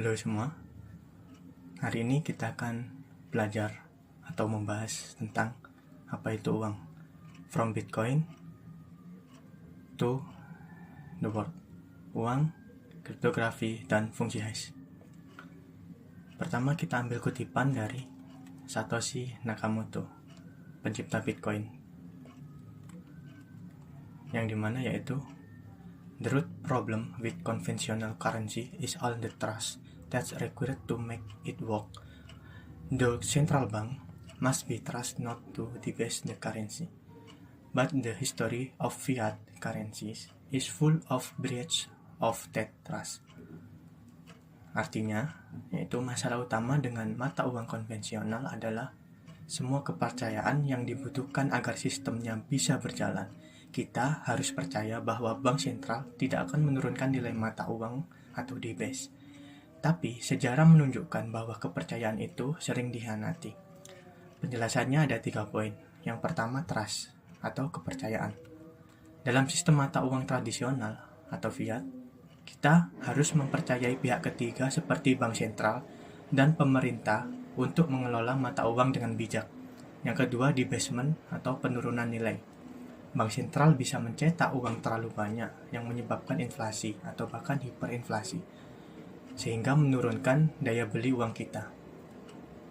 Halo semua, hari ini kita akan belajar atau membahas tentang apa itu uang, from Bitcoin to the world, uang, kriptografi, dan fungsi hash. Pertama kita ambil kutipan dari Satoshi Nakamoto, pencipta Bitcoin, yang dimana yaitu the root problem with conventional currency is all the trust that's required to make it work. The central bank must be trusted not to debase the currency, but the history of fiat currencies is full of breach of that trust. Artinya, yaitu masalah utama dengan mata uang konvensional adalah semua kepercayaan yang dibutuhkan agar sistemnya bisa berjalan. Kita harus percaya bahwa bank sentral tidak akan menurunkan nilai mata uang atau debase. Tapi sejarah menunjukkan bahwa kepercayaan itu sering dikhianati. Penjelasannya ada 3 poin. Yang pertama, trust atau kepercayaan. Dalam sistem mata uang tradisional atau fiat, kita harus mempercayai pihak ketiga seperti bank sentral dan pemerintah untuk mengelola mata uang dengan bijak. Yang kedua, debasement atau penurunan nilai. Bank sentral bisa mencetak uang terlalu banyak yang menyebabkan inflasi atau bahkan hiperinflasi, sehingga menurunkan daya beli uang kita.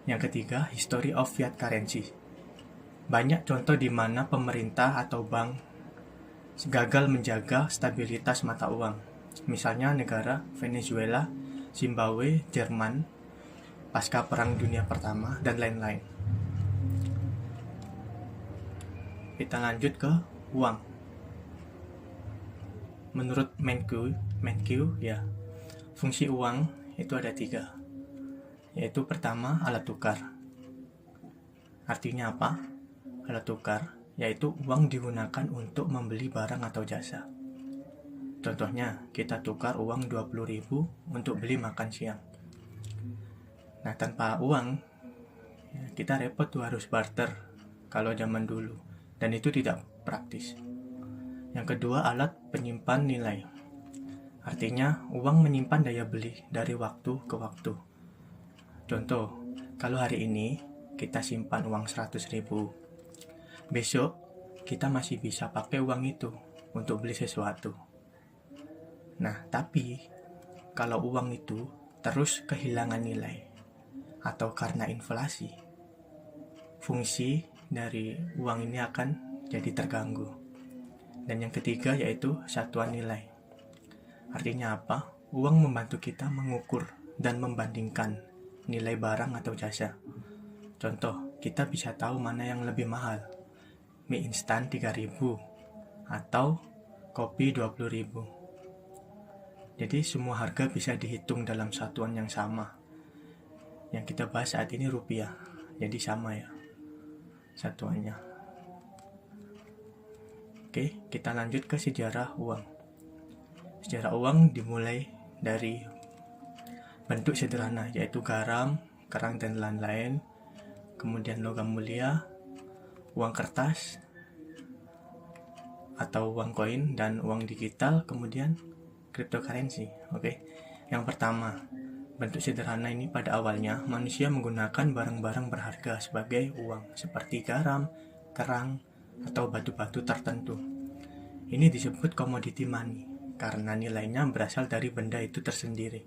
Yang ketiga, history of fiat currency. Banyak contoh di mana pemerintah atau bank gagal menjaga stabilitas mata uang. Misalnya negara Venezuela, Zimbabwe, Jerman, pasca Perang Dunia Pertama, dan lain-lain. Kita lanjut ke uang. Menurut Mankiw, ya, fungsi uang itu ada 3, yaitu pertama alat tukar. Artinya apa? Alat tukar yaitu uang digunakan untuk membeli barang atau jasa. Contohnya, kita tukar uang 20.000 untuk beli makan siang. Nah, tanpa uang, kita repot tuh harus barter kalau zaman dulu, dan itu tidak praktis. Yang kedua, alat penyimpan nilai. Artinya, uang menyimpan daya beli dari waktu ke waktu. Contoh, kalau hari ini kita simpan uang 100.000, besok kita masih bisa pakai uang itu untuk beli sesuatu. Nah, tapi kalau uang itu terus kehilangan nilai atau karena inflasi, fungsi dari uang ini akan jadi terganggu. Dan yang ketiga yaitu satuan nilai. Artinya apa? Uang membantu kita mengukur dan membandingkan nilai barang atau jasa. Contoh, kita bisa tahu mana yang lebih mahal, mie instan 3.000 atau kopi 20.000. Jadi semua harga bisa dihitung dalam satuan yang sama. Yang kita bahas saat ini rupiah, jadi sama ya satuannya. Oke, kita lanjut ke sejarah uang. Sejarah uang dimulai dari bentuk sederhana, yaitu garam, kerang, dan lain-lain. Kemudian logam mulia, uang kertas atau uang koin, dan uang digital, kemudian cryptocurrency. Oke. Yang pertama, bentuk sederhana ini pada awalnya manusia menggunakan barang-barang berharga sebagai uang, seperti garam, kerang, atau batu-batu tertentu. Ini disebut commodity money karena nilainya berasal dari benda itu tersendiri.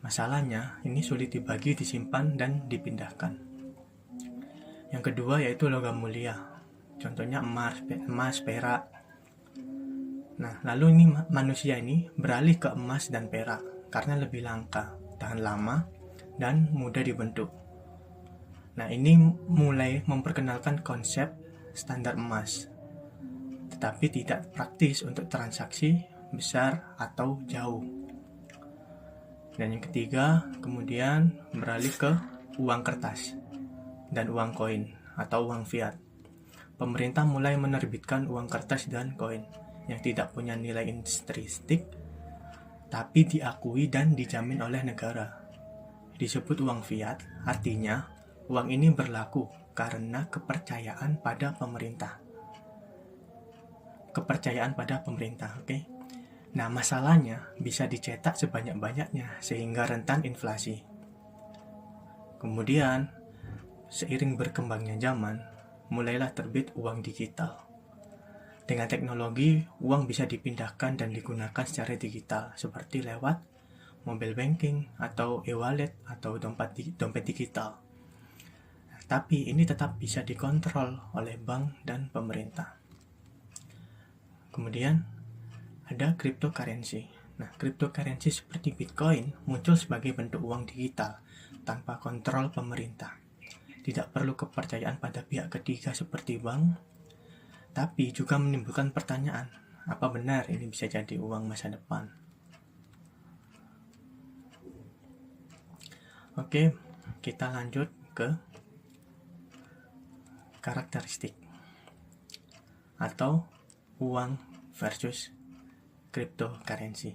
Masalahnya, ini sulit dibagi, disimpan, dan dipindahkan. Yang kedua yaitu logam mulia. Contohnya emas, perak. Nah, lalu ini manusia ini beralih ke emas dan perak karena lebih langka, tahan lama, dan mudah dibentuk. Nah, ini mulai memperkenalkan konsep standar emas, tetapi tidak praktis untuk transaksi besar atau jauh. Dan yang ketiga, kemudian beralih ke uang kertas dan uang koin atau uang fiat. Pemerintah mulai menerbitkan uang kertas dan koin yang tidak punya nilai intrinsik, tapi diakui dan dijamin oleh negara. Disebut uang fiat, artinya uang ini berlaku karena kepercayaan pada pemerintah. Oke. Nah, masalahnya bisa dicetak sebanyak-banyaknya sehingga rentan inflasi. Kemudian, seiring berkembangnya zaman, mulailah terbit uang digital. Dengan teknologi, uang bisa dipindahkan dan digunakan secara digital, seperti lewat mobile banking atau e-wallet atau dompet digital. Tapi ini tetap bisa dikontrol oleh bank dan pemerintah. Kemudian ada cryptocurrency. Nah, cryptocurrency seperti Bitcoin muncul sebagai bentuk uang digital tanpa kontrol pemerintah. Tidak perlu kepercayaan pada pihak ketiga seperti bank, tapi juga menimbulkan pertanyaan, apa benar ini bisa jadi uang masa depan? Oke, kita lanjut ke karakteristik atau uang versus cryptocurrency.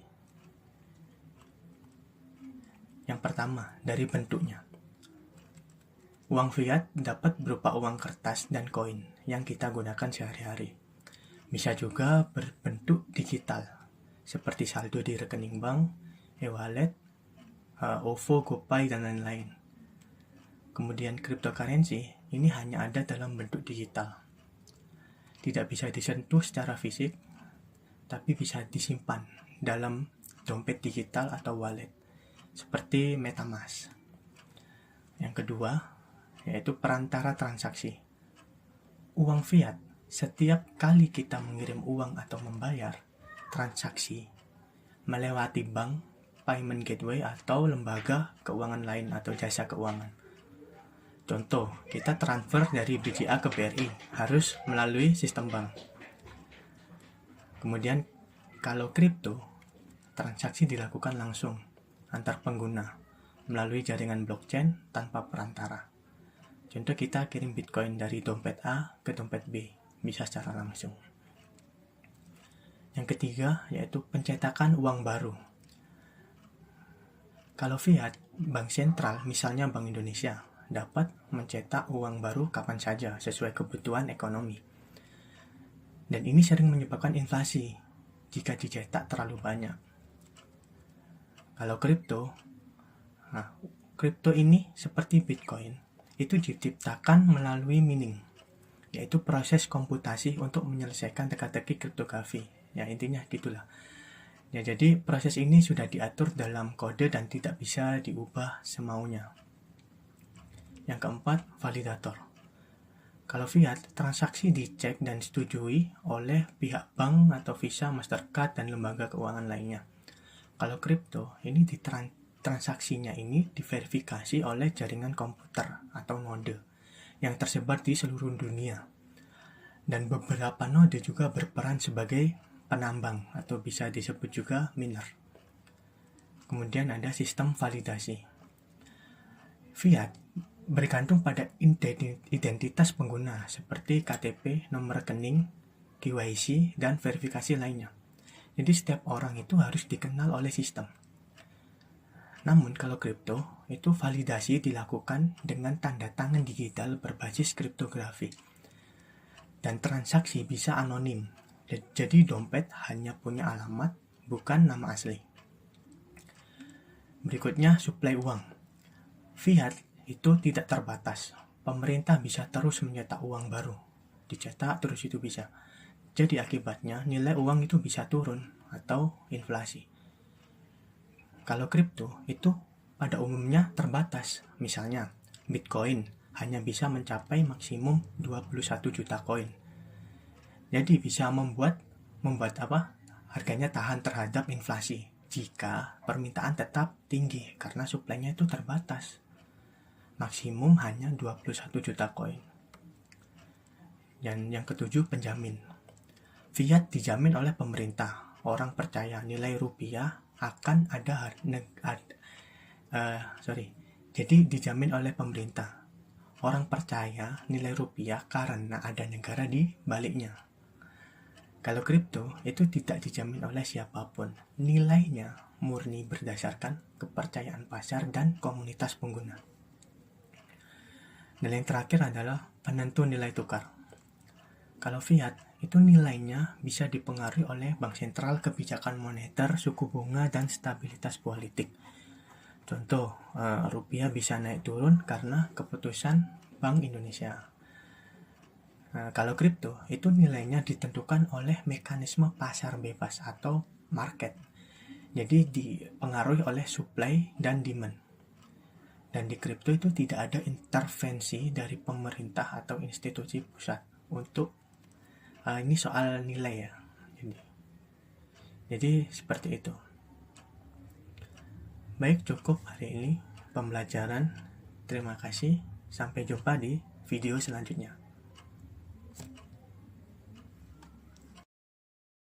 Yang pertama, dari bentuknya. Uang fiat dapat berupa uang kertas dan koin yang kita gunakan sehari-hari. Bisa juga berbentuk digital, seperti saldo di rekening bank, e-wallet, OVO, GoPay, dan lain-lain. Kemudian cryptocurrency ini hanya ada dalam bentuk digital. Tidak bisa disentuh secara fisik, tapi bisa disimpan dalam dompet digital atau wallet, seperti MetaMask. Yang kedua, yaitu perantara transaksi. Uang fiat, setiap kali kita mengirim uang atau membayar, transaksi melewati bank, payment gateway, atau lembaga keuangan lain atau jasa keuangan. Contoh, kita transfer dari BCA ke BRI harus melalui sistem bank. Kemudian, kalau kripto, transaksi dilakukan langsung antar pengguna melalui jaringan blockchain tanpa perantara. Contoh, kita kirim Bitcoin dari dompet A ke dompet B, bisa secara langsung. Yang ketiga, yaitu pencetakan uang baru. Kalau fiat, bank sentral, misalnya Bank Indonesia, dapat mencetak uang baru kapan saja sesuai kebutuhan ekonomi. Dan ini sering menyebabkan inflasi jika dicetak terlalu banyak. Kalau kripto ini seperti Bitcoin, itu diciptakan melalui mining, yaitu proses komputasi untuk menyelesaikan teka-teki kriptografi. Ya, intinya gitulah. Ya, jadi proses ini sudah diatur dalam kode dan tidak bisa diubah semaunya. Yang keempat, validator. Kalau fiat, transaksi dicek dan disetujui oleh pihak bank atau Visa, Mastercard, dan lembaga keuangan lainnya. Kalau kripto, ini transaksinya ini diverifikasi oleh jaringan komputer atau node yang tersebar di seluruh dunia. Dan beberapa node juga berperan sebagai penambang atau bisa disebut juga miner. Kemudian ada sistem validasi. Fiat bergantung pada identitas pengguna seperti KTP, nomor rekening, KYC, dan verifikasi lainnya. Jadi setiap orang itu harus dikenal oleh sistem. Namun kalau kripto, itu validasi dilakukan dengan tanda tangan digital berbasis kriptografi. Dan transaksi bisa anonim. Jadi dompet hanya punya alamat, bukan nama asli. Berikutnya, suplai uang. Fiat itu tidak terbatas. Pemerintah bisa terus mencetak uang baru. Dicetak terus itu bisa. Jadi akibatnya nilai uang itu bisa turun atau inflasi. Kalau kripto itu pada umumnya terbatas. Misalnya, Bitcoin hanya bisa mencapai maksimum 21 juta koin. Jadi bisa membuat harganya tahan terhadap inflasi jika permintaan tetap tinggi karena suplainya itu terbatas. Maksimum hanya 21 juta koin. Dan yang ketujuh, penjamin. Fiat dijamin oleh pemerintah. Orang percaya nilai rupiah akan jadi dijamin oleh pemerintah. Orang percaya nilai rupiah karena ada negara di baliknya. Kalau kripto itu tidak dijamin oleh siapapun. Nilainya murni berdasarkan kepercayaan pasar dan komunitas pengguna. Dan yang terakhir adalah penentu nilai tukar. Kalau fiat itu nilainya bisa dipengaruhi oleh bank sentral, kebijakan moneter, suku bunga, dan stabilitas politik. Contoh, rupiah bisa naik turun karena keputusan Bank Indonesia. Kalau kripto, itu nilainya ditentukan oleh mekanisme pasar bebas atau market. Jadi dipengaruhi oleh supply dan demand. Dan di kripto itu tidak ada intervensi dari pemerintah atau institusi pusat untuk ini soal nilai ya. Jadi seperti itu. Baik, cukup hari ini pembelajaran. Terima kasih. Sampai jumpa di video selanjutnya.